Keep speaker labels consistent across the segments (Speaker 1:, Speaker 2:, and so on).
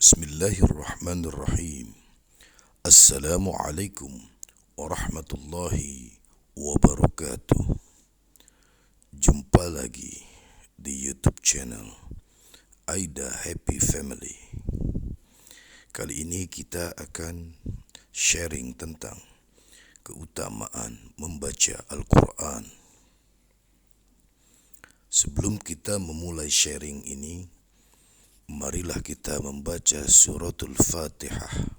Speaker 1: Bismillahirrahmanirrahim. Assalamualaikum warahmatullahi wabarakatuh. Jumpa lagi di YouTube channel Aida Happy Family. Kali ini kita akan sharing tentang keutamaan membaca Al-Quran. Sebelum kita memulai sharing ini, marilah kita membaca suratul Fatihah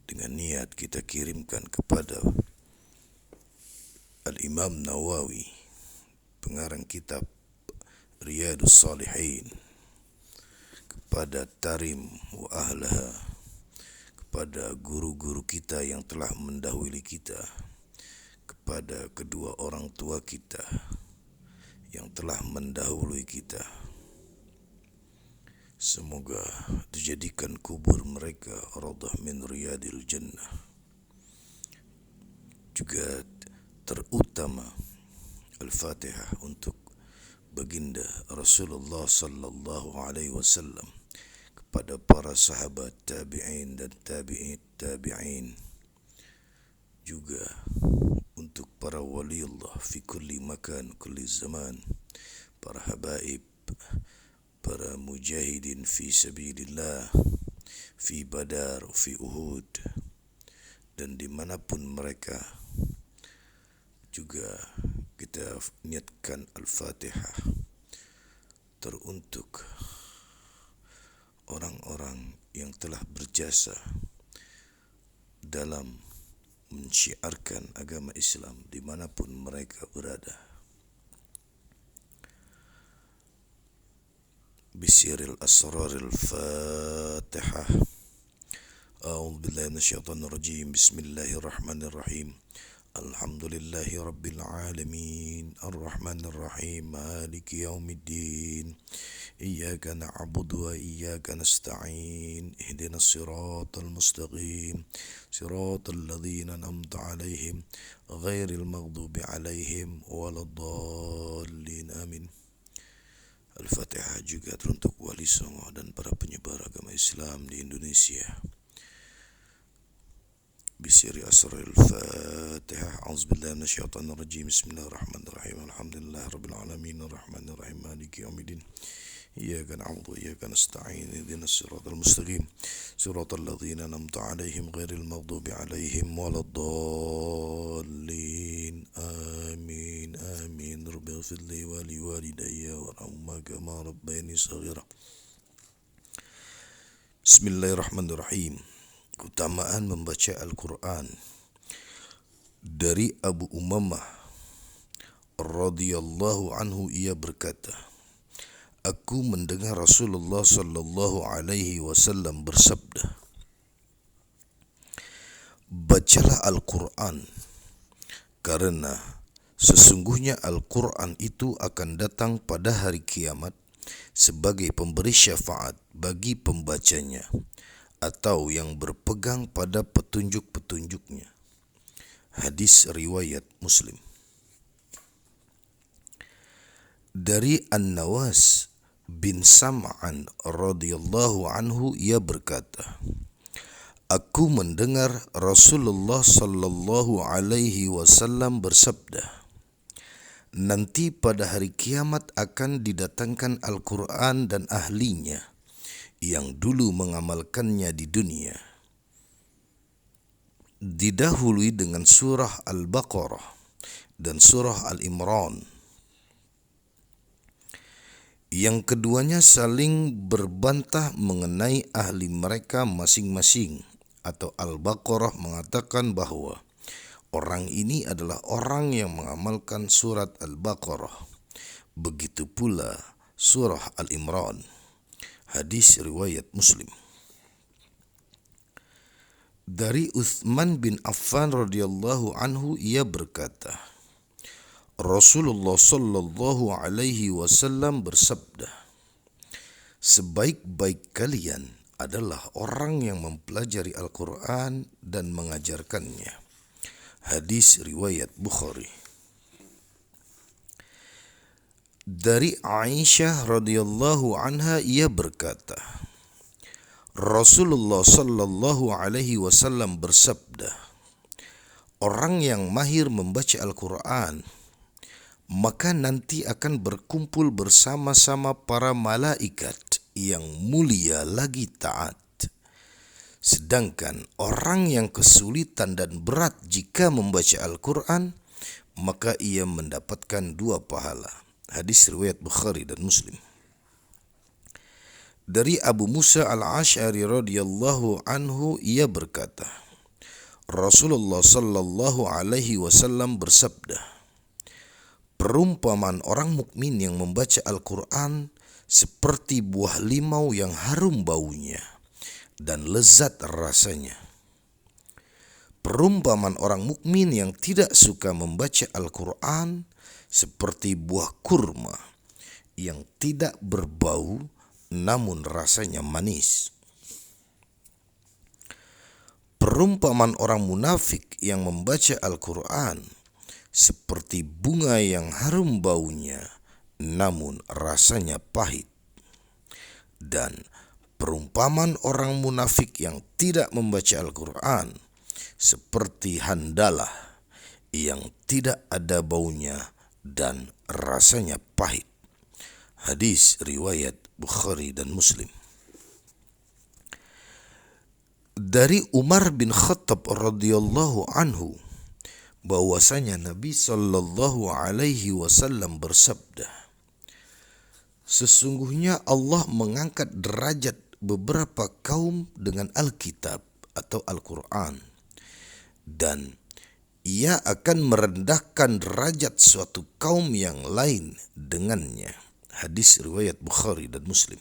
Speaker 1: dengan niat kita kirimkan kepada Al-Imam Nawawi, pengarang kitab Riyadhus Shalihin, kepada Tarim wa Ahlaha, kepada guru-guru kita yang telah mendahului kita, kepada kedua orang tua kita yang telah mendahului kita. Semoga dijadikan kubur mereka raudhah min riyadil jannah. Juga terutama Al-Fatihah untuk baginda Rasulullah sallallahu alaihi wasallam, kepada para sahabat tabi'in dan tabi'in, juga untuk para waliullah fi kulli makan, kulli zaman, para habaib, para mujahidin fi sabilillah, fi Badar, fi Uhud, dan dimanapun mereka. Juga kita niatkan Al-Fatihah teruntuk orang-orang yang telah berjasa dalam mensyiarkan agama Islam dimanapun mereka berada. Bisiril asraril Fatihah. A'udzu billahi minasyaitonir rajim. Bismillahirrahmanirrahim. Alhamdulillahi rabbil alamin. Arrahmanir rahim. Maliki yaumiddin. Iyyaka na'budu wa iyyaka nasta'in. Ihdinas siratal mustaqim. Siratal ladzina an'amta 'alaihim ghairil maghdubi 'alaihim waladdallin. Amin. Al-Fatihah juga teruntuk wali songo dan para penyebar agama Islam di Indonesia. Bisiri asraril Fatihah. A'udzubillahi minasyaitonir rajim. Bismillahirrahmanirrahim. Alhamdulillahi rabbil alamin. Arrahmanir rahim. Maliki yaumiddin. Iyyaka na'budu wa iyyaka nasta'in. Ihdinas siratal mustaqim. Siratal ladzina an'amta 'alaihim ghairil maghdubi 'alaihim waladdallin. Amin. Amin. Rabbi ighfirli wa liwalidayya warhamhuma kama rabbayani shaghira. Bismillahirrahmanirrahim. Keutamaan membaca Al-Quran. Dari Abu Umamah radhiyallahu anhu, ia berkata, aku mendengar Rasulullah sallallahu alaihi wasallam bersabda, bacalah Al-Quran, karena sesungguhnya Al-Quran itu akan datang pada hari kiamat sebagai pemberi syafaat bagi pembacanya atau yang berpegang pada petunjuk-petunjuknya. Hadis riwayat Muslim. Dari An-Nawas bin Sam'an radhiyallahu anhu, ia berkata, aku mendengar Rasulullah sallallahu alaihi wasallam bersabda, nanti pada hari kiamat akan didatangkan Al-Quran dan ahlinya yang dulu mengamalkannya di dunia, didahului dengan surah Al-Baqarah dan surah Al-Imran. Yang keduanya saling berbantah mengenai ahli mereka masing-masing. Atau Al-Baqarah mengatakan bahwa orang ini adalah orang yang mengamalkan surat Al-Baqarah. Begitu pula surah Al-Imran. Hadis riwayat Muslim. Dari Uthman bin Affan radhiyallahu anhu, ia berkata, Rasulullah sallallahu alaihi wasallam bersabda, sebaik-baik kalian adalah orang yang mempelajari Al-Quran dan mengajarkannya. Hadis riwayat Bukhari. Dari Aisyah radhiyallahu anha, ia berkata, Rasulullah sallallahu alaihi wasallam bersabda, orang yang mahir membaca Al-Quran, maka nanti akan berkumpul bersama-sama para malaikat yang mulia lagi taat. Sedangkan orang yang kesulitan dan berat jika membaca Al-Quran, maka ia mendapatkan 2 pahala. Hadis riwayat Bukhari dan Muslim. Dari Abu Musa al-Asy'ari radhiyallahu anhu, ia berkata, Rasulullah sallallahu alaihi wasallam bersabda, perumpamaan orang mukmin yang membaca Al-Quran seperti buah limau yang harum baunya dan lezat rasanya. Perumpamaan orang mukmin yang tidak suka membaca Al-Quran seperti buah kurma yang tidak berbau namun rasanya manis. Perumpamaan orang munafik yang membaca Al-Quran seperti bunga yang harum baunya namun rasanya pahit. Dan perumpamaan orang munafik yang tidak membaca Al-Quran seperti handalah yang tidak ada baunya dan rasanya pahit. Hadis riwayat Bukhari dan Muslim. Dari Umar bin Khattab radhiyallahu anhu, bahwasanya Nabi sallallahu alaihi wasallam bersabda, sesungguhnya Allah mengangkat derajat beberapa kaum dengan Alkitab atau Al-Quran, dan ia akan merendahkan derajat suatu kaum yang lain dengannya. Hadis riwayat Bukhari dan Muslim.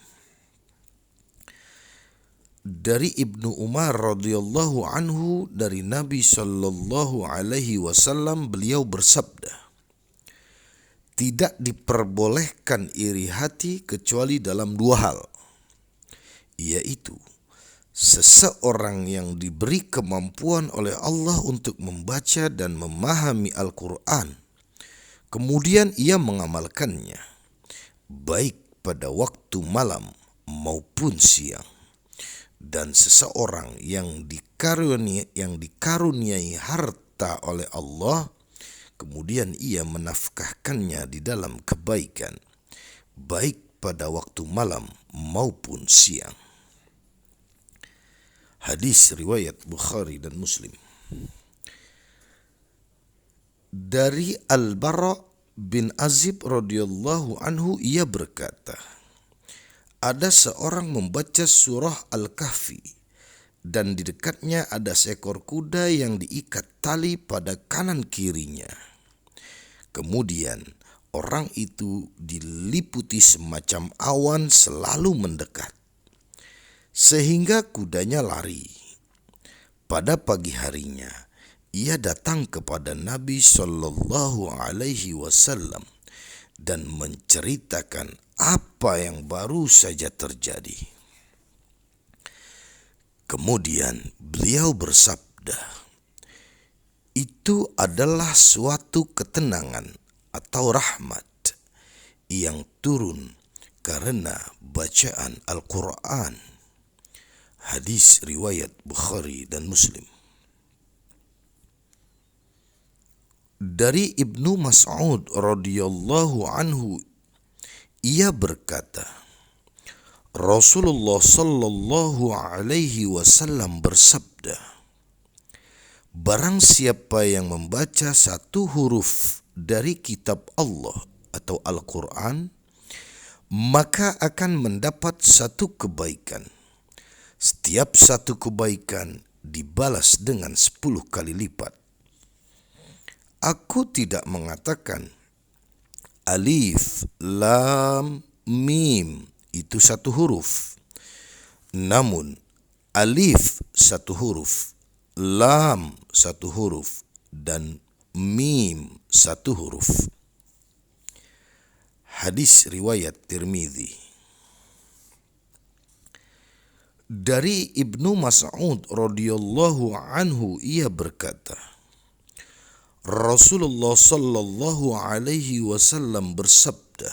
Speaker 1: Dari Ibnu Umar radhiyallahu anhu, dari Nabi sallallahu alaihi wasallam, beliau bersabda, tidak diperbolehkan iri hati kecuali dalam 2 hal, yaitu seseorang yang diberi kemampuan oleh Allah untuk membaca dan memahami Al-Quran, kemudian ia mengamalkannya, baik pada waktu malam maupun siang. Dan seseorang yang dikaruniai harta oleh Allah, kemudian ia menafkahkannya di dalam kebaikan, baik pada waktu malam maupun siang. Hadis riwayat Bukhari dan Muslim. Dari Al-Bara bin Azib radhiyallahu anhu, ia berkata, ada seorang membaca surah Al-Kahfi dan di dekatnya ada seekor kuda yang diikat tali pada kanan kirinya. Kemudian orang itu diliputi semacam awan selalu mendekat, sehingga kudanya lari. Pada pagi harinya, ia datang kepada Nabi sallallahu alaihi wasallam dan menceritakan apa yang baru saja terjadi. Kemudian beliau bersabda, itu adalah suatu ketenangan atau rahmat yang turun karena bacaan Al-Quran. Hadis riwayat Bukhari dan Muslim. Dari Ibnu Mas'ud radhiyallahu anhu, ia berkata, Rasulullah sallallahu alaihi wasallam bersabda, barang siapa yang membaca 1 huruf dari kitab Allah atau Al-Quran, maka akan mendapat 1 kebaikan. Setiap 1 kebaikan dibalas dengan 10 kali lipat. Aku tidak mengatakan alif, lam, mim itu 1 huruf. Namun alif 1 huruf, lam 1 huruf, dan mim 1 huruf. Hadis riwayat Tirmidzi. Dari Ibnu Mas'ud radhiyallahu anhu, ia berkata, Rasulullah sallallahu alaihi wasallam bersabda,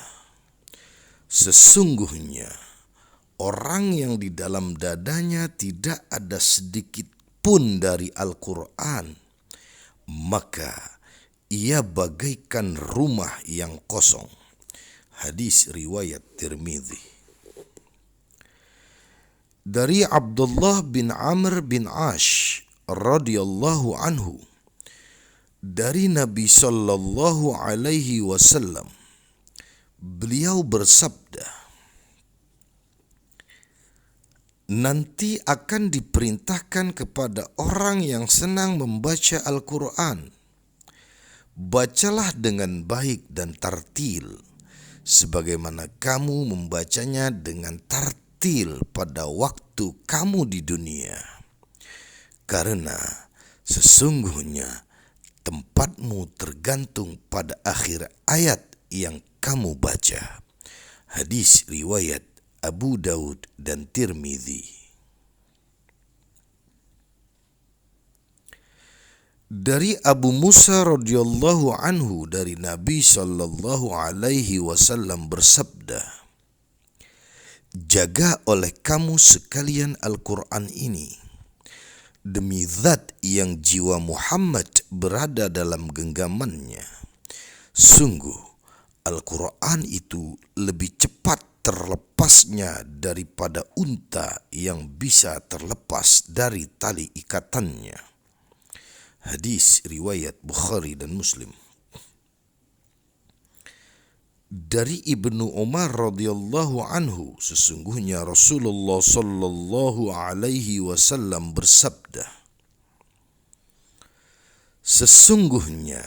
Speaker 1: sesungguhnya orang yang di dalam dadanya tidak ada sedikit pun dari Al-Quran, maka ia bagaikan rumah yang kosong. Hadis riwayat Tirmidzi. Dari Abdullah bin Amr bin Ash radhiyallahu anhu, dari Nabi sallallahu alaihi wasallam, beliau bersabda, nanti akan diperintahkan kepada orang yang senang membaca Al-Quran, bacalah dengan baik dan tartil, sebagaimana kamu membacanya dengan tartil pada waktu kamu di dunia. Karena sesungguhnya tempatmu tergantung pada akhir ayat yang kamu baca. Hadis riwayat Abu Daud dan Tirmidzi. Dari Abu Musa radhiyallahu anhu, dari Nabi sallallahu alaihi wasallam bersabda, jaga oleh kamu sekalian Al-Quran ini, demi zat yang jiwa Muhammad berada dalam genggamannya. Sungguh Al-Quran itu lebih cepat terlepasnya daripada unta yang bisa terlepas dari tali ikatannya. Hadis riwayat Bukhari dan Muslim. Dari Ibnu Umar radhiyallahu anhu, sesungguhnya Rasulullah sallallahu alaihi wasallam bersabda, sesungguhnya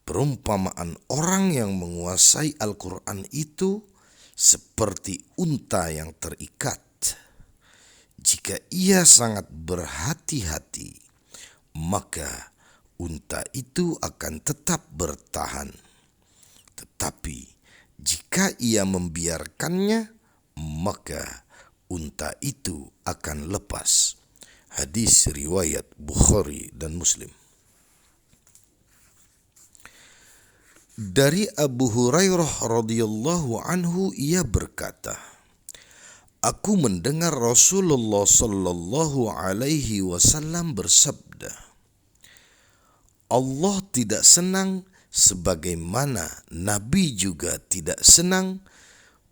Speaker 1: perumpamaan orang yang menguasai Al-Quran itu seperti unta yang terikat. Jika ia sangat berhati-hati, maka unta itu akan tetap bertahan. Tetapi jika ia membiarkannya, maka unta itu akan lepas. Hadis riwayat Bukhari dan Muslim. Dari Abu Hurairah radhiyallahu anhu, ia berkata, aku mendengar Rasulullah sallallahu alaihi wasallam bersabda, Allah tidak senang sebagaimana Nabi juga tidak senang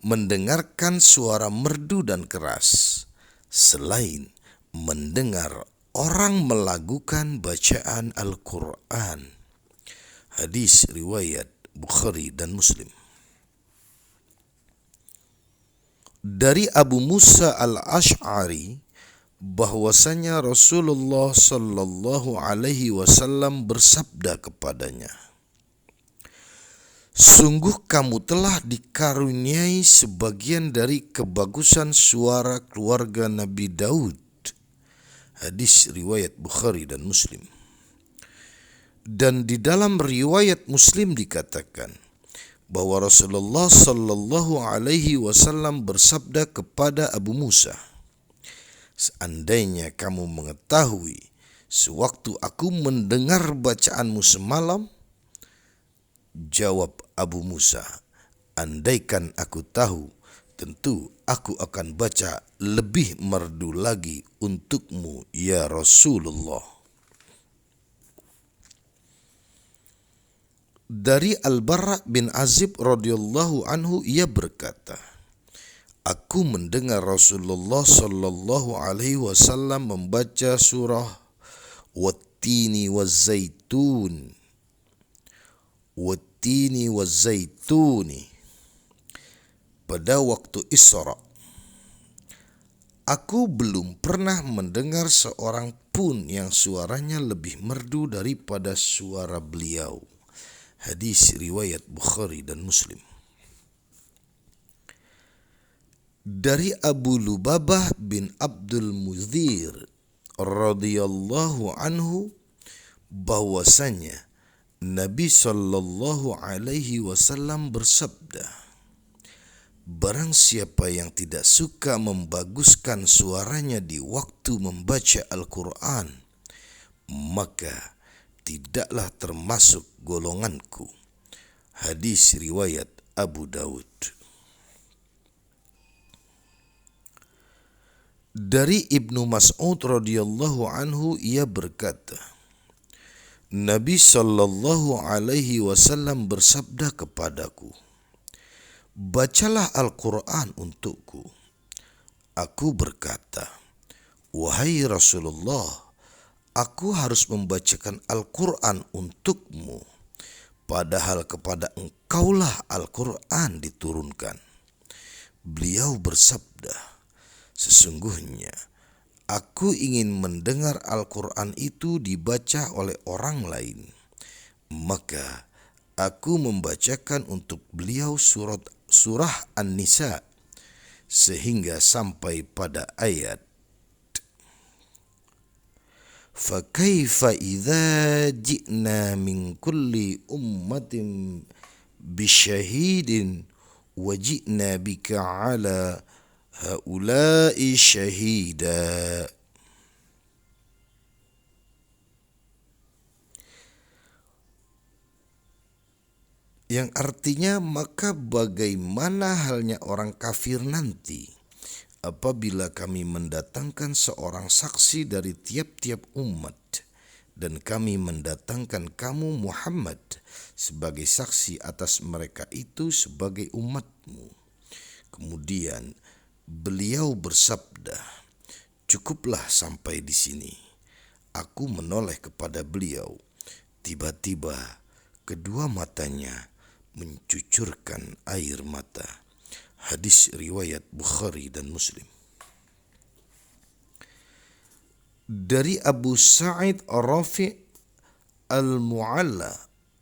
Speaker 1: mendengarkan suara merdu dan keras, selain mendengar orang melakukan bacaan Al-Quran. Hadis riwayat Bukhari dan Muslim. Dari Abu Musa al-Ash'ari, bahwasanya Rasulullah sallallahu alaihi wasallam bersabda kepadanya, sungguh kamu telah dikaruniai sebagian dari kebagusan suara keluarga Nabi Daud. Hadis riwayat Bukhari dan Muslim. Dan di dalam riwayat Muslim dikatakan bahwa Rasulullah sallallahu alaihi wasallam bersabda kepada Abu Musa, seandainya kamu mengetahui sewaktu aku mendengar bacaanmu semalam, jawab Abu Musa, andaikan aku tahu, tentu aku akan baca lebih merdu lagi untukmu ya Rasulullah. Dari Al-Bara' bin Azib radhiyallahu anhu, ia berkata, aku mendengar Rasulullah sallallahu alaihi wasallam membaca surah Wattini waz-Zaitun, Wattini waz-Zaituni pada waktu Isra. Aku belum pernah mendengar seorang pun yang suaranya lebih merdu daripada suara beliau. Hadis riwayat Bukhari dan Muslim. Dari Abu Lubabah bin Abdul Muzir radhiyallahu anhu, bahwasanya Nabi sallallahu alaihi wasallam bersabda, barang siapa yang tidak suka membaguskan suaranya di waktu membaca Al-Quran, maka tidaklah termasuk golonganku. Hadis riwayat Abu Daud. Dari Ibnu Mas'ud radhiyallahu anhu ia berkata, Nabi sallallahu alaihi wasallam bersabda kepadaku, bacalah Al-Quran untukku. Aku berkata, wahai Rasulullah, aku harus membacakan Al-Quran untukmu, padahal kepada engkaulah Al-Quran diturunkan. Beliau bersabda, sesungguhnya aku ingin mendengar Al-Quran itu dibaca oleh orang lain. Maka aku membacakan untuk beliau surah An-Nisa sehingga sampai pada ayat فَكَيْفَ إِذَا جِئْنَا مِنْ كُلِّ أُمَّةٍ بِشَهِيدٍ وَجِئْنَا بِكَ عَلَى هَؤُلَاءِ شَهِيدًا. Yang artinya, maka bagaimana halnya orang kafir nanti apabila kami mendatangkan seorang saksi dari tiap-tiap umat dan kami mendatangkan kamu Muhammad sebagai saksi atas mereka itu sebagai umatmu. Kemudian beliau bersabda, cukuplah sampai di sini. Aku menoleh kepada beliau. Tiba-tiba kedua matanya mencucurkan air mata. Hadis riwayat Bukhari dan Muslim. Dari Abu Sa'id Rafi' Al-Mu'alla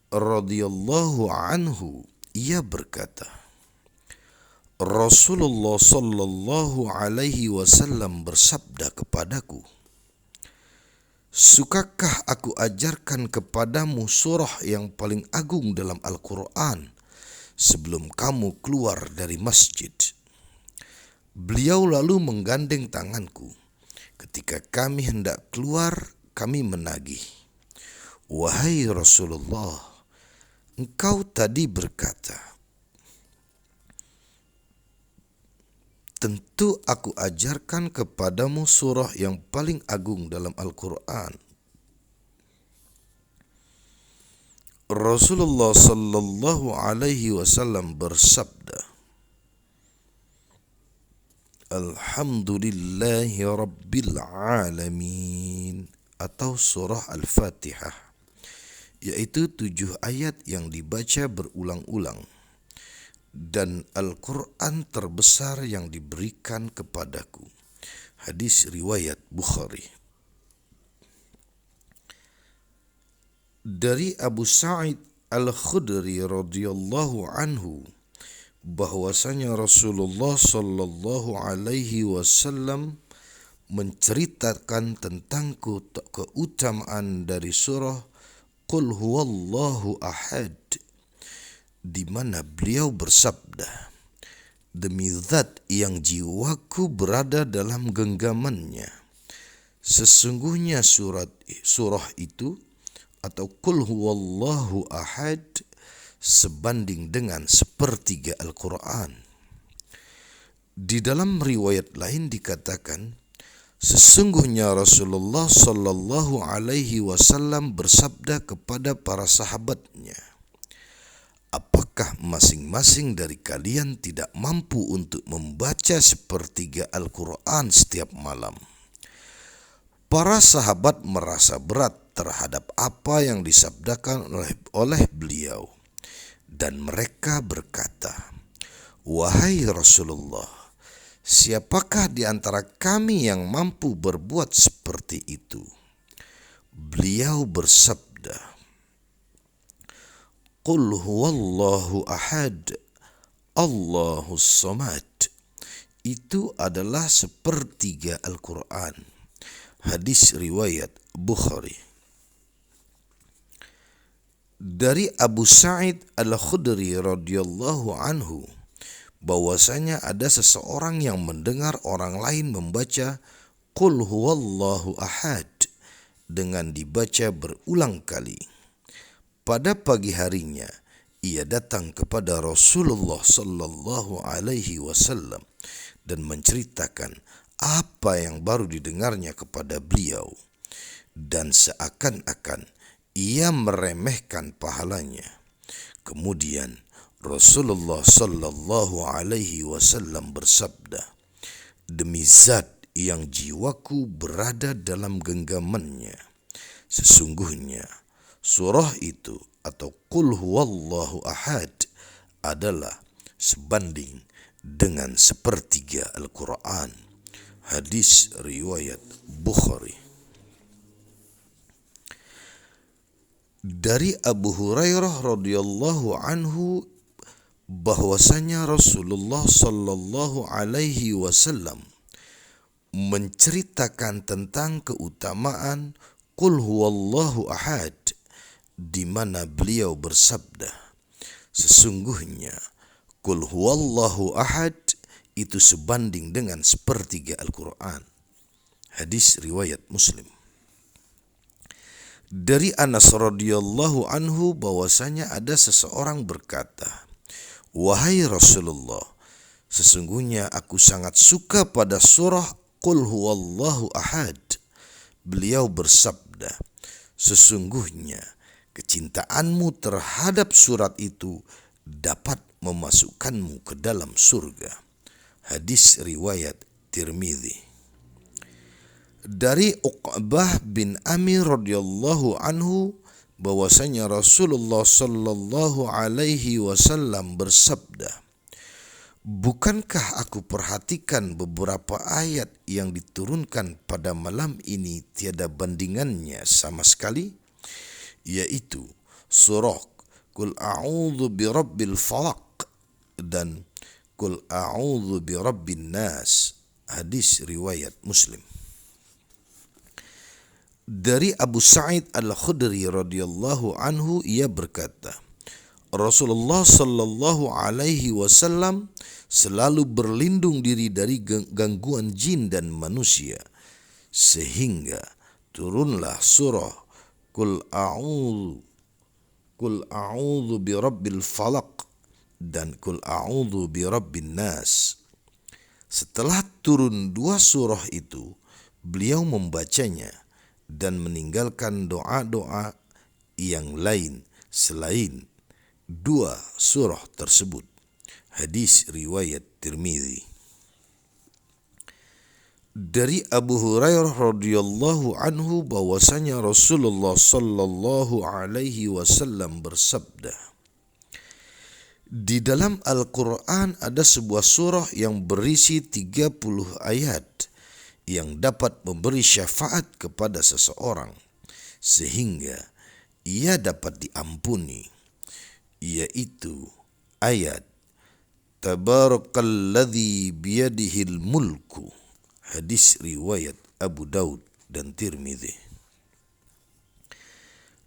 Speaker 1: radhiyallahu anhu, ia berkata, Rasulullah sallallahu alaihi wasallam bersabda kepadaku, sukakah aku ajarkan kepadamu surah yang paling agung dalam Al-Quran sebelum kamu keluar dari masjid? Beliau lalu menggandeng tanganku. Ketika kami hendak keluar, kami menagih, wahai Rasulullah, engkau tadi berkata, tentu aku ajarkan kepadamu surah yang paling agung dalam Al-Quran. Rasulullah sallallahu alaihi wasallam bersabda, Alhamdulillahi Rabbil Alamin, atau surah Al-Fatihah, yaitu 7 ayat yang dibaca berulang-ulang dan Al-Quran terbesar yang diberikan kepadaku. Hadis riwayat Bukhari. Dari Abu Sa'id Al-Khudri radhiyallahu anhu bahwasanya Rasulullah sallallahu alaihi wasallam menceritakan tentang keutamaan dari surah Qul huwallahu ahad, di mana beliau bersabda, demi zat yang jiwaku berada dalam genggamannya, sesungguhnya surah itu atau Qul huwallahu ahad sebanding dengan 1/3 Al-Quran. Di dalam riwayat lain dikatakan, sesungguhnya Rasulullah sallallahu alaihi wasallam bersabda kepada para sahabatnya, apakah masing-masing dari kalian tidak mampu untuk membaca 1/3 Al-Quran setiap malam? Para sahabat merasa berat terhadap apa yang disabdakan oleh beliau, dan mereka berkata, wahai Rasulullah, siapakah di antara kami yang mampu berbuat seperti itu? Beliau bersabda, Qul huwallahu ahad, Allahus samad. Itu adalah 1/3 Al-Quran. Hadis riwayat Bukhari. Dari Abu Sa'id Al-Khudri radhiyallahu anhu bahwasanya ada seseorang yang mendengar orang lain membaca Qul huwallahu ahad dengan dibaca berulang kali. Pada pagi harinya ia datang kepada Rasulullah sallallahu alaihi wasallam dan menceritakan apa yang baru didengarnya kepada beliau, dan seakan-akan ia meremehkan pahalanya. Kemudian Rasulullah sallallahu alaihi wasallam bersabda, "Demi zat yang jiwaku berada dalam genggamannya, sesungguhnya surah itu atau Qul huwallahu ahad adalah sebanding dengan sepertiga Al-Quran." Hadis riwayat Bukhari. Dari Abu Hurairah radhiyallahu anhu bahwasanya Rasulullah sallallahu alaihi wasallam menceritakan tentang keutamaan Qul huwallahu ahad, di mana beliau bersabda, sesungguhnya Qul huwallahu ahad itu sebanding dengan sepertiga Al-Quran. Hadis riwayat Muslim. Dari Anas radhiyallahu anhu bahwasanya ada seseorang berkata, "Wahai Rasulullah, sesungguhnya aku sangat suka pada surah Qul huwallahu ahad." Beliau bersabda, "Sesungguhnya kecintaanmu terhadap surat itu dapat memasukkanmu ke dalam surga." Hadis riwayat Tirmidzi. Dari Uqbah bin Amir radhiyallahu anhu bahwasanya Rasulullah sallallahu alaihi wasallam bersabda, "Bukankah aku perhatikan beberapa ayat yang diturunkan pada malam ini tiada bandingannya sama sekali, yaitu surah Qul a'udzu birabbil falaq dan Qul a'udzu birabbin nas." Hadis riwayat Muslim. Dari Abu Sa'id Al-Khudri radhiyallahu anhu, ia berkata, Rasulullah sallallahu alaihi wasallam selalu berlindung diri dari gangguan jin dan manusia, sehingga turunlah surah Qul a'udzu birabbil falaq dan Qul a'udzu birabbin nas. Setelah turun dua surah itu, beliau membacanya dan meninggalkan doa-doa yang lain selain dua surah tersebut. Hadis riwayat Tirmidzi. Dari Abu Hurairah radhiyallahu anhu bahwasanya Rasulullah sallallahu alaihi wasallam bersabda, di dalam Al-Quran ada sebuah surah yang berisi 30 ayat yang dapat memberi syafaat kepada seseorang sehingga ia dapat diampuni, yaitu ayat Tabarakalladzi biyadihil mulku. Hadis riwayat Abu Daud dan Tirmidzi.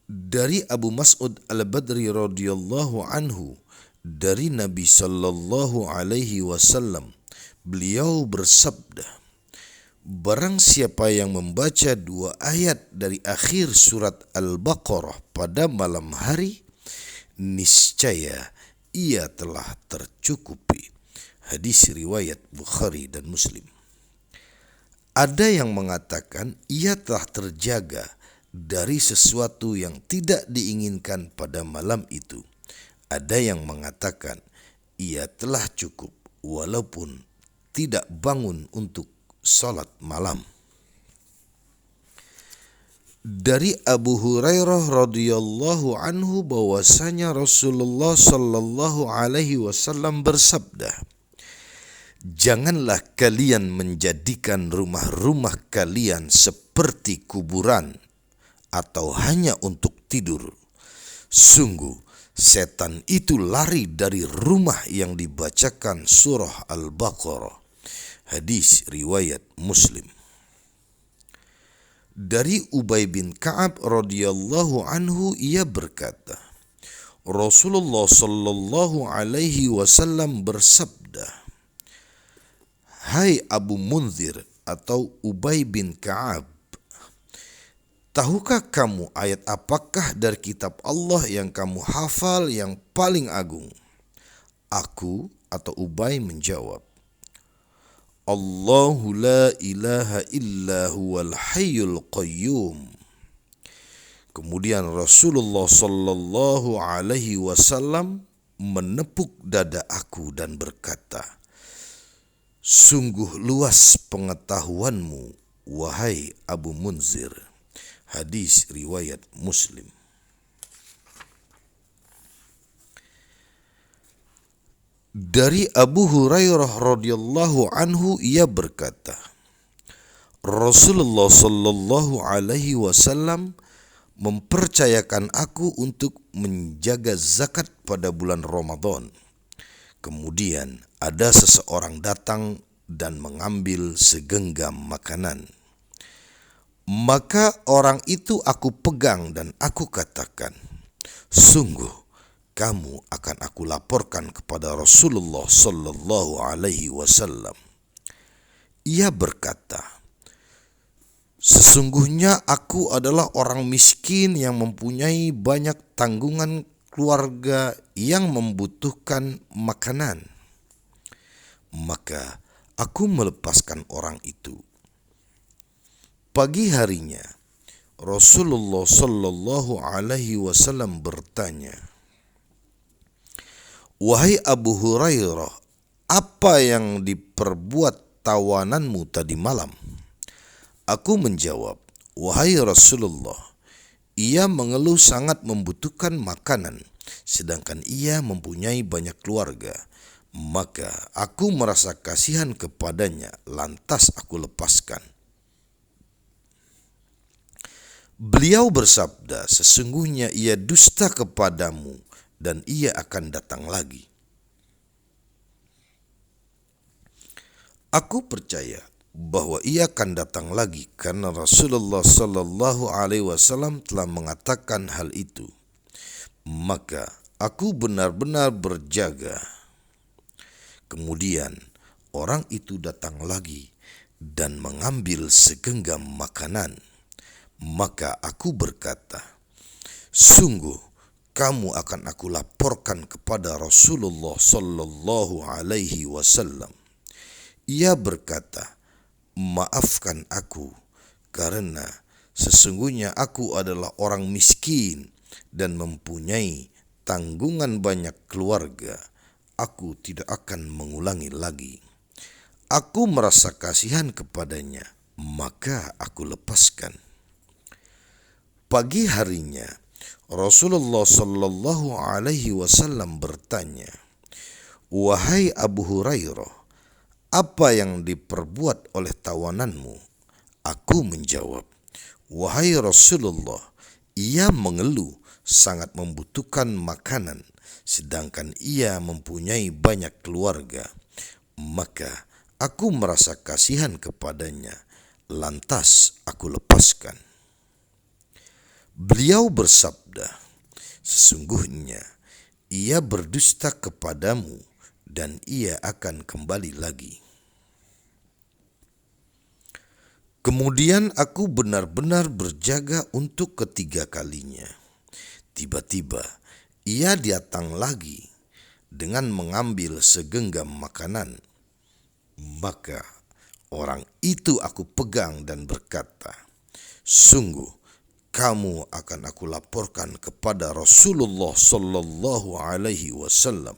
Speaker 1: Dari Abu Mas'ud Al-Badri radhiyallahu anhu, dari Nabi sallallahu alaihi wasallam, beliau bersabda, barang siapa yang membaca dua ayat dari akhir surat Al-Baqarah pada malam hari, niscaya ia telah tercukupi. Hadis riwayat Bukhari dan Muslim. Ada yang mengatakan ia telah terjaga dari sesuatu yang tidak diinginkan pada malam itu. Ada yang mengatakan ia telah cukup walaupun tidak bangun untuk salat malam. Dari Abu Hurairah radhiyallahu anhu bahwasanya Rasulullah sallallahu alaihi wasallam bersabda, janganlah kalian menjadikan rumah-rumah kalian seperti kuburan atau hanya untuk tidur. Sungguh setan itu lari dari rumah yang dibacakan surah Al-Baqarah. Hadis riwayat Muslim. Dari Ubay bin Ka'ab radhiyallahu anhu, ia berkata, Rasulullah sallallahu alaihi wasallam bersabda, hai Abu Munzir atau Ubay bin Ka'ab, tahukah kamu ayat apakah dari kitab Allah yang kamu hafal yang paling agung? Aku atau Ubay menjawab, Allahu la ilaha illa huwal hayyul qayyum. Kemudian Rasulullah sallallahu alaihi wasallam menepuk dada aku dan berkata, sungguh luas pengetahuanmu, wahai Abu Munzir. Hadis riwayat Muslim. Dari Abu Hurairah radhiyallahu anhu, ia berkata, Rasulullah sallallahu alaihi wasallam mempercayakan aku untuk menjaga zakat pada bulan Ramadan. Kemudian ada seseorang datang dan mengambil segenggam makanan. Maka orang itu aku pegang dan aku katakan, sungguh kamu akan aku laporkan kepada Rasulullah sallallahu alaihi wasallam. Ia berkata, sesungguhnya aku adalah orang miskin yang mempunyai banyak tanggungan keluarga yang membutuhkan makanan. Maka aku melepaskan orang itu. Pagi harinya, Rasulullah sallallahu alaihi wasallam bertanya, wahai Abu Hurairah, apa yang diperbuat tawananmu tadi malam? Aku menjawab, wahai Rasulullah, ia mengeluh sangat membutuhkan makanan, sedangkan ia mempunyai banyak keluarga. Maka aku merasa kasihan kepadanya, lantas aku lepaskan. Beliau bersabda, sesungguhnya ia dusta kepadamu dan ia akan datang lagi. Aku percaya bahwa ia akan datang lagi karena Rasulullah sallallahu alaihi wasallam telah mengatakan hal itu. Maka aku benar-benar berjaga. Kemudian orang itu datang lagi dan mengambil segenggam makanan. Maka aku berkata, sungguh kamu akan aku laporkan kepada Rasulullah sallallahu alaihi wasallam. Ia berkata, maafkan aku, karena sesungguhnya aku adalah orang miskin dan mempunyai tanggungan banyak keluarga. Aku tidak akan mengulangi lagi. Aku merasa kasihan kepadanya, maka aku lepaskan. Pagi harinya, Rasulullah sallallahu alaihi wasallam bertanya, wahai Abu Hurairah, apa yang diperbuat oleh tawananmu? Aku menjawab, wahai Rasulullah, ia mengeluh sangat membutuhkan makanan, sedangkan ia mempunyai banyak keluarga. Maka aku merasa kasihan kepadanya, lantas aku lepaskan. Beliau bersabda, sesungguhnya ia berdusta kepadamu dan ia akan kembali lagi. Kemudian aku benar-benar berjaga untuk ketiga kalinya. Tiba-tiba ia datang lagi dengan mengambil segenggam makanan. Maka orang itu aku pegang dan berkata, sungguh kamu akan aku laporkan kepada Rasulullah sallallahu alaihi wasallam.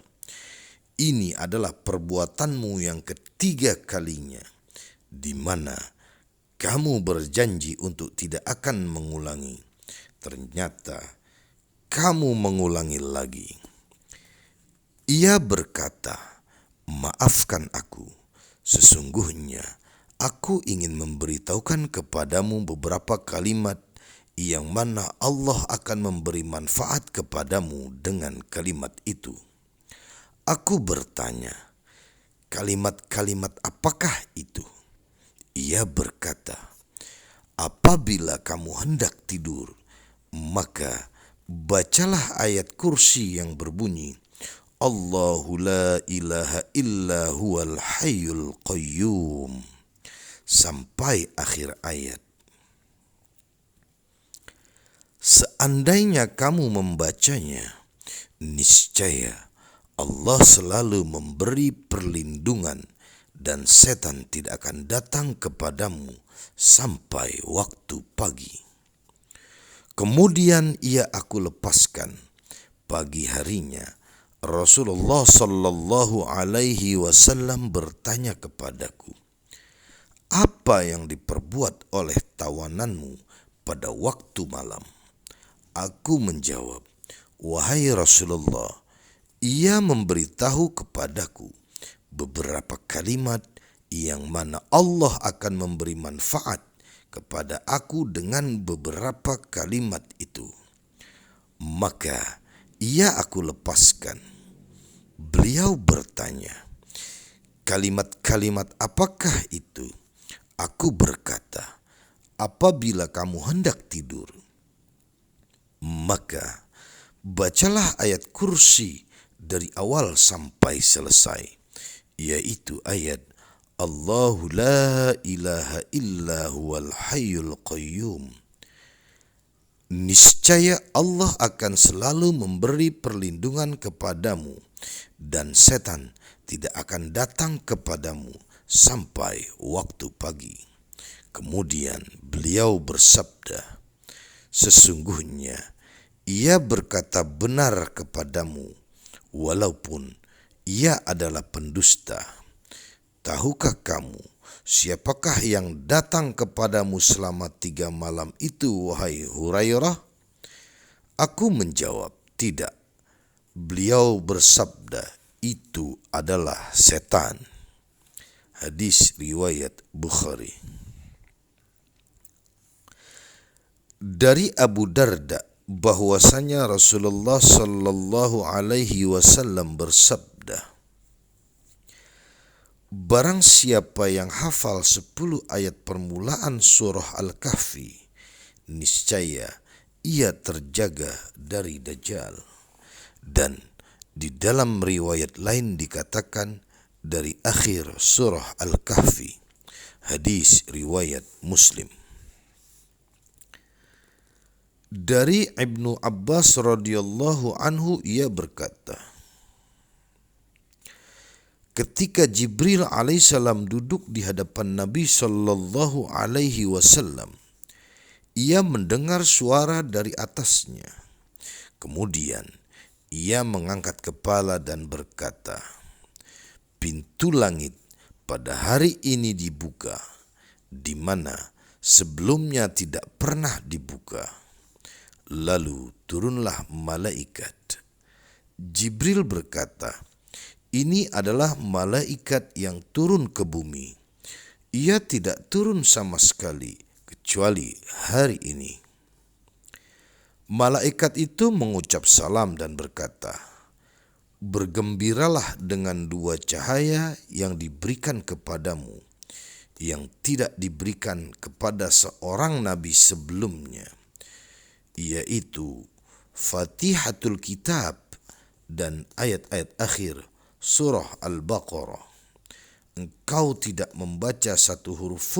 Speaker 1: Ini adalah perbuatanmu yang ketiga kalinya, di mana kamu berjanji untuk tidak akan mengulangi. Ternyata kamu mengulangi lagi. Ia berkata, maafkan aku. Sesungguhnya aku ingin memberitahukan kepadamu beberapa kalimat yang mana Allah akan memberi manfaat kepadamu dengan kalimat itu. Aku bertanya, kalimat-kalimat apakah itu? Ia berkata, apabila kamu hendak tidur, maka bacalah ayat kursi yang berbunyi, Allahu la ilaha illa huwal hayyul qayyum, sampai akhir ayat. Seandainya kamu membacanya, niscaya Allah selalu memberi perlindungan dan setan tidak akan datang kepadamu sampai waktu pagi. Kemudian aku lepaskan. Pagi harinya Rasulullah sallallahu alaihi wasallam bertanya kepadaku, apa yang diperbuat oleh tawananmu pada waktu malam? Aku menjawab, wahai Rasulullah, ia memberitahu kepadaku beberapa kalimat yang mana Allah akan memberi manfaat kepada aku dengan beberapa kalimat itu. Maka aku lepaskan. Beliau bertanya, kalimat-kalimat apakah itu? Aku berkata, apabila kamu hendak tidur, maka bacalah ayat kursi dari awal sampai selesai, yaitu ayat Allahu la ilaha illa huwal hayyul qayyum. Niscaya Allah akan selalu memberi perlindungan kepadamu dan setan tidak akan datang kepadamu sampai waktu pagi. Kemudian beliau bersabda, sesungguhnya ia berkata benar kepadamu, walaupun ia adalah pendusta. Tahukah kamu siapakah yang datang kepadamu selama 3 malam itu, wahai Hurairah? Aku menjawab, tidak. Beliau bersabda, itu adalah setan. Hadis riwayat Bukhari. Dari Abu Darda bahwasanya Rasulullah sallallahu alaihi wasallam bersabda, barang siapa yang hafal 10 ayat permulaan surah Al-Kahfi, niscaya ia terjaga dari Dajjal. Dan di dalam riwayat lain dikatakan dari akhir surah Al-Kahfi. Hadis riwayat Muslim. Dari Ibnu Abbas radhiyallahu anhu ia berkata, ketika Jibril alaihissalam duduk di hadapan Nabi sallallahu alaihi wasallam, ia mendengar suara dari atasnya. Kemudian ia mengangkat kepala dan berkata, pintu langit pada hari ini dibuka, di mana sebelumnya tidak pernah dibuka. Lalu turunlah malaikat. Jibril berkata, ini adalah malaikat yang turun ke bumi. Ia tidak turun sama sekali kecuali hari ini. Malaikat itu mengucap salam dan berkata, bergembiralah dengan 2 cahaya yang diberikan kepadamu, yang tidak diberikan kepada seorang nabi sebelumnya, yaitu Fatihatul Kitab dan ayat-ayat akhir surah Al-Baqarah. Engkau tidak membaca satu huruf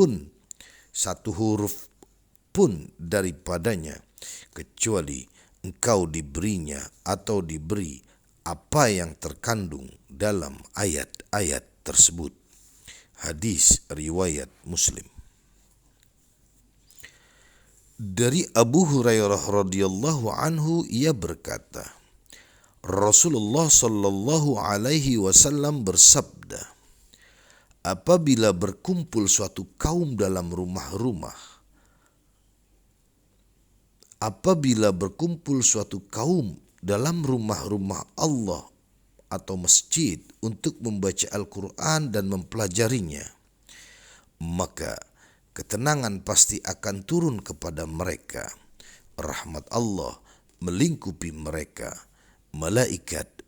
Speaker 1: pun daripadanya, kecuali engkau diberinya atau diberi apa yang terkandung dalam ayat-ayat tersebut. Hadis riwayat Muslim. Dari Abu Hurairah radhiyallahu anhu ia berkata, Rasulullah sallallahu alaihi wasallam bersabda, apabila berkumpul suatu kaum dalam rumah-rumah Allah atau masjid untuk membaca Al-Quran dan mempelajarinya, maka ketenangan pasti akan turun kepada mereka. Rahmat Allah melingkupi mereka. Malaikat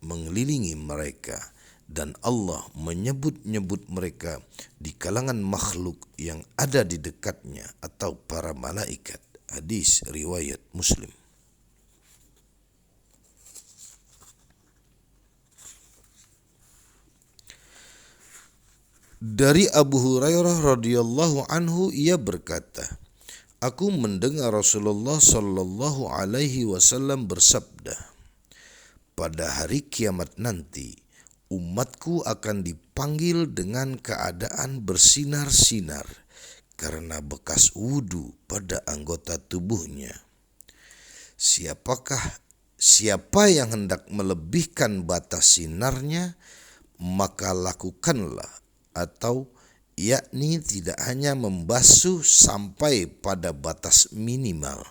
Speaker 1: mengelilingi mereka. Dan Allah menyebut-nyebut mereka di kalangan makhluk yang ada di dekatnya atau para malaikat. Hadis riwayat Muslim. Dari Abu Hurairah radhiyallahu anhu ia berkata, aku mendengar Rasulullah sallallahu alaihi wasallam bersabda, pada hari kiamat nanti umatku akan dipanggil dengan keadaan bersinar-sinar karena bekas wudu pada anggota tubuhnya. Siapa yang hendak melebihkan batas sinarnya, maka lakukanlah, atau yakni tidak hanya membasuh sampai pada batas minimal,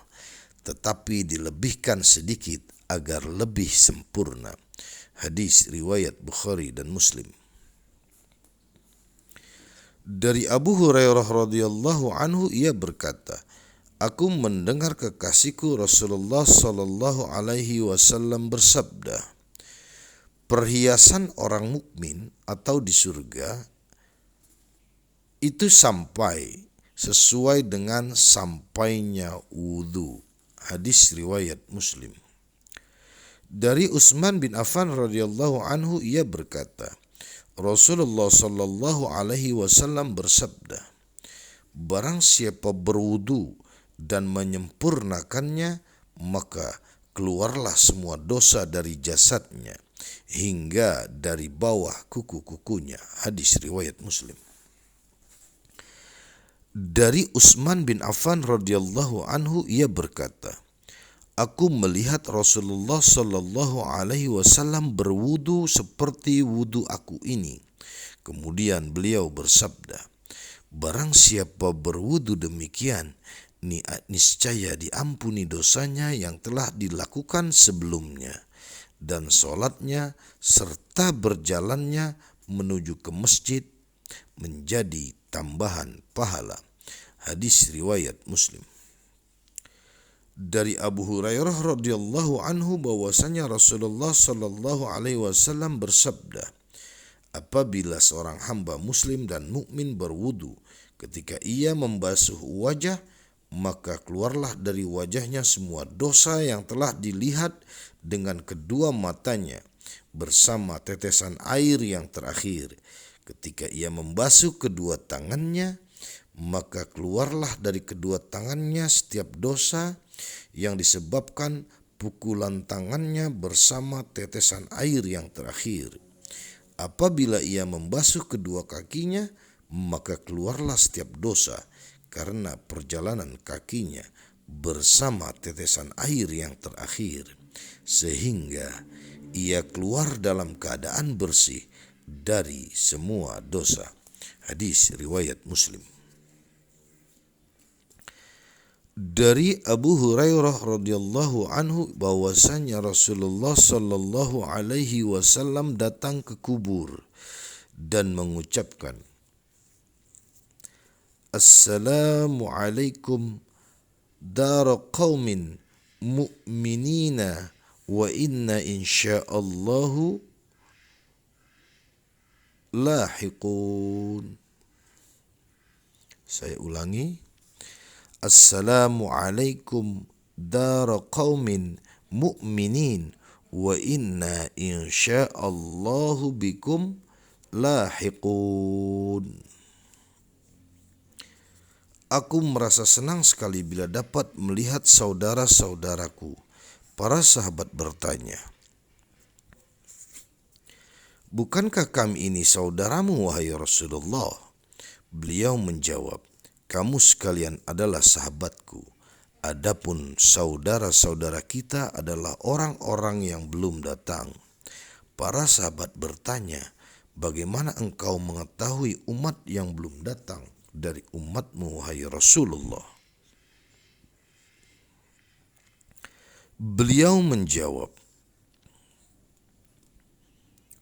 Speaker 1: tetapi dilebihkan sedikit agar lebih sempurna. Hadis riwayat Bukhari dan Muslim. Dari Abu Hurairah radhiyallahu anhu, ia berkata, aku mendengar kekasihku Rasulullah sallallahu alaihi wasallam bersabda, perhiasan orang mukmin atau di surga itu sampai sesuai dengan sampainya wudu. Hadis riwayat Muslim. Dari Utsman bin Affan radhiyallahu anhu, ia berkata, Rasulullah sallallahu alaihi wasallam bersabda, barang siapa berwudu dan menyempurnakannya, maka keluarlah semua dosa dari jasadnya hingga dari bawah kuku-kukunya. Hadis riwayat Muslim. Dari Utsman bin Affan radhiyallahu anhu, ia berkata, aku melihat Rasulullah sallallahu alaihi wasallam berwudu seperti wudu aku ini. Kemudian beliau bersabda, barang siapa berwudu demikian, niscaya diampuni dosanya yang telah dilakukan sebelumnya, dan sholatnya serta berjalannya menuju ke masjid menjadi tambahan pahala. Hadis riwayat Muslim. Dari Abu Hurairah radhiyallahu anhu bahwasanya Rasulullah sallallahu alaihi wasallam bersabda, apabila seorang hamba muslim dan mukmin berwudu, ketika ia membasuh wajah, maka keluarlah dari wajahnya semua dosa yang telah dilihat dengan kedua matanya bersama tetesan air yang terakhir. Ketika ia membasuh kedua tangannya, maka keluarlah dari kedua tangannya setiap dosa yang disebabkan pukulan tangannya bersama tetesan air yang terakhir. Apabila ia membasuh kedua kakinya, maka keluarlah setiap dosa karena perjalanan kakinya bersama tetesan air yang terakhir, sehingga ia keluar dalam keadaan bersih dari semua dosa. Hadis riwayat Muslim. Dari Abu Hurairah radhiyallahu anhu bahwasanya Rasulullah sallallahu alaihi wasallam datang ke kubur dan mengucapkan, Assalamu alaikum dar qaumin mu'minina wa inna insya'allahu lahiqun. Saya ulangi. Assalamu alaikum dar qaumin mu'minin wa inna insya'allahu bikum lahiqun. Aku merasa senang sekali bila dapat melihat saudara-saudaraku. Para sahabat bertanya, bukankah kami ini saudaramu, wahai Rasulullah? Beliau menjawab, kamu sekalian adalah sahabatku. Adapun saudara-saudara kita adalah orang-orang yang belum datang. Para sahabat bertanya, bagaimana engkau mengetahui umat yang belum datang dari umatmu, wahai Rasulullah? Beliau menjawab,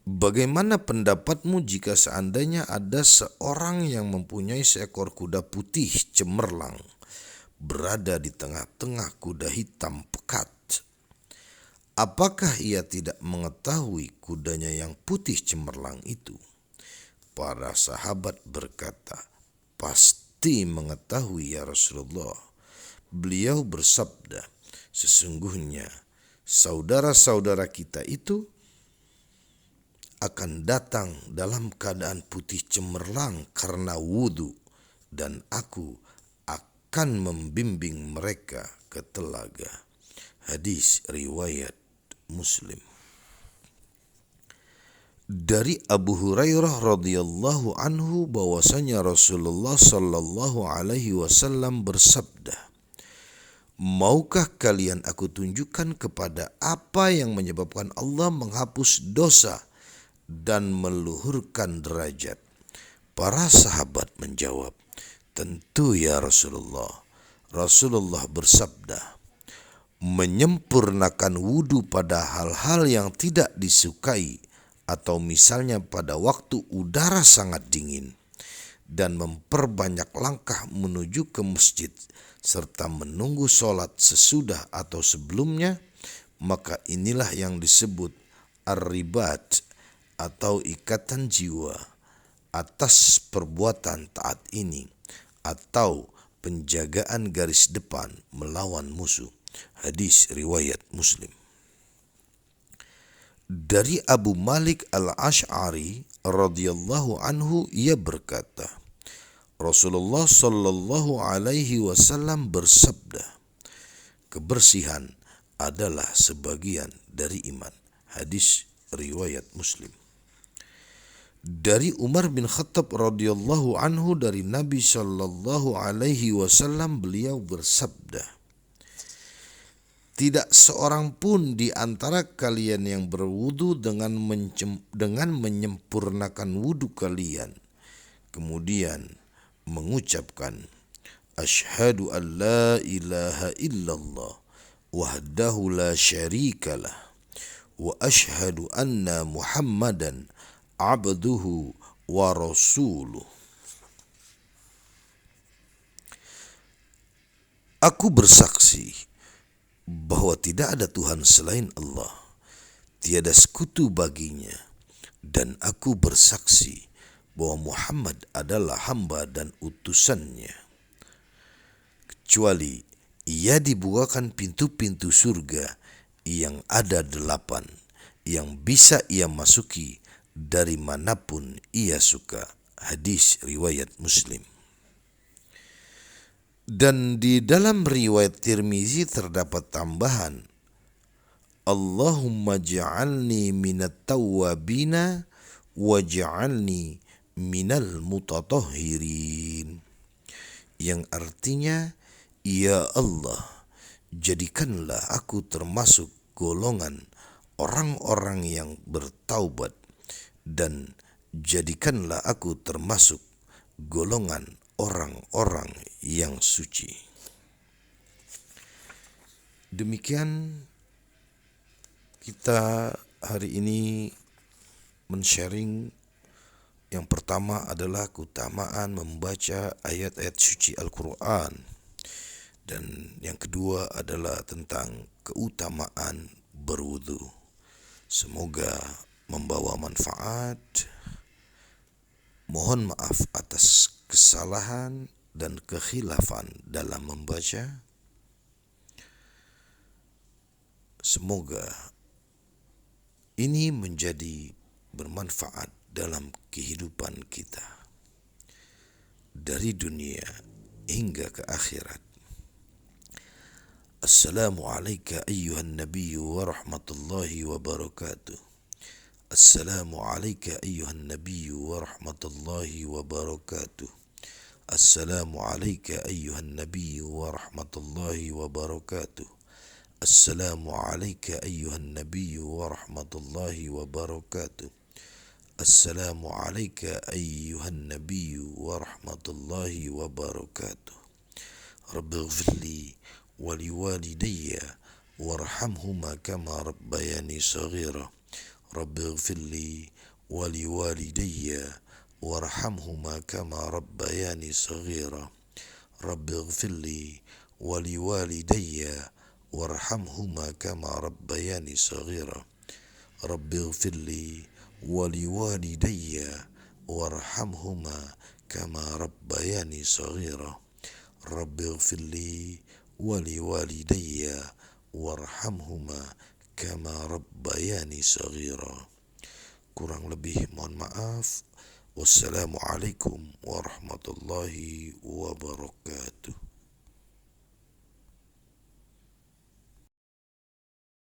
Speaker 1: bagaimana pendapatmu jika seandainya ada seorang yang mempunyai seekor kuda putih cemerlang berada di tengah-tengah kuda hitam pekat? Apakah ia tidak mengetahui kudanya yang putih cemerlang itu? Para sahabat berkata, pasti mengetahui ya Rasulullah. Beliau bersabda, sesungguhnya saudara-saudara kita itu akan datang dalam keadaan putih cemerlang karena wudu, dan aku akan membimbing mereka ke telaga. Hadis riwayat Muslim. Dari Abu Hurairah radhiyallahu anhu bahwasanya Rasulullah sallallahu alaihi wasallam bersabda, "Maukah kalian aku tunjukkan kepada apa yang menyebabkan Allah menghapus dosa dan meluhurkan derajat?" Para sahabat menjawab, "Tentu ya Rasulullah." Rasulullah bersabda, "Menyempurnakan wudu pada hal-hal yang tidak disukai, atau misalnya pada waktu udara sangat dingin, dan memperbanyak langkah menuju ke masjid, serta menunggu sholat sesudah atau sebelumnya, maka inilah yang disebut ar-ribat atau ikatan jiwa atas perbuatan taat ini, atau penjagaan garis depan melawan musuh." Hadis riwayat Muslim. Dari Abu Malik Al-Asy'ari radhiyallahu anhu, ia berkata, Rasulullah sallallahu alaihi wasallam bersabda, "Kebersihan adalah sebagian dari iman." Hadis riwayat Muslim. Dari Umar bin Khattab radhiyallahu anhu, dari Nabi sallallahu alaihi wasallam, beliau bersabda, "Tidak seorang pun di antara kalian yang berwudu dengan menyempurnakan wudu kalian, kemudian mengucapkan, Asyhadu an la ilaha illallah wahdahu la syarikalah wa asyhadu anna Muhammadan abduhu wa rasuluh. Aku bersaksi bahwa tidak ada Tuhan selain Allah, tiada sekutu baginya, dan aku bersaksi bahwa Muhammad adalah hamba dan utusannya. Kecuali ia dibukakan pintu-pintu surga yang ada 8, yang bisa ia masuki dari manapun ia suka." Hadis riwayat Muslim. Dan di dalam riwayat Tirmizi terdapat tambahan, "Allahumma ja'alni minat tawwabina wa ja'alni minal mutatahhirin," yang artinya, "Ya Allah, jadikanlah aku termasuk golongan orang-orang yang bertaubat, dan jadikanlah aku termasuk golongan orang-orang yang suci." Demikian kita hari ini men-sharing. Yang pertama adalah keutamaan membaca ayat-ayat suci Al-Quran, dan yang kedua adalah tentang keutamaan berwudu. Semoga membawa manfaat. Mohon maaf atas kesalahan dan kekhilafan dalam membaca. Semoga ini menjadi bermanfaat dalam kehidupan kita dari dunia hingga ke akhirat. Assalamualaikum ayyuhan nabiyyu wa rahmatullahi wa barakatuh. Assalamualaikum ayyuhan nabiyyu wa rahmatullahi wa barakatuh. Assalamualaikum ayyuhan nabiyyu wa rahmatullahi wa barakatuh. Assalamualaikum ayyuhan nabiyyu wa rahmatullahi wa barakatuh. Assalamualaikum ayyuhan nabiyyu wa rahmatullahi wa barakatuh. Rabbi ighfirli wa liwalidayya warhamhuma kama rabbayani saghira. Rabbi ighfirli wa liwalidayya warhamhuma kama rabbayani saghira. Rabbi ighfirli wa liwalidayya warhamhuma kama rabbayani saghira. Rabbi ighfirli wa liwalidayya warhamhuma kama rabbayani saghira. Rabbi ighfirli wa liwalidayya warhamhuma kama rabbayani saghira. Kurang lebih mohon maaf. Wassalamualaikum warahmatullahi wabarakatuh.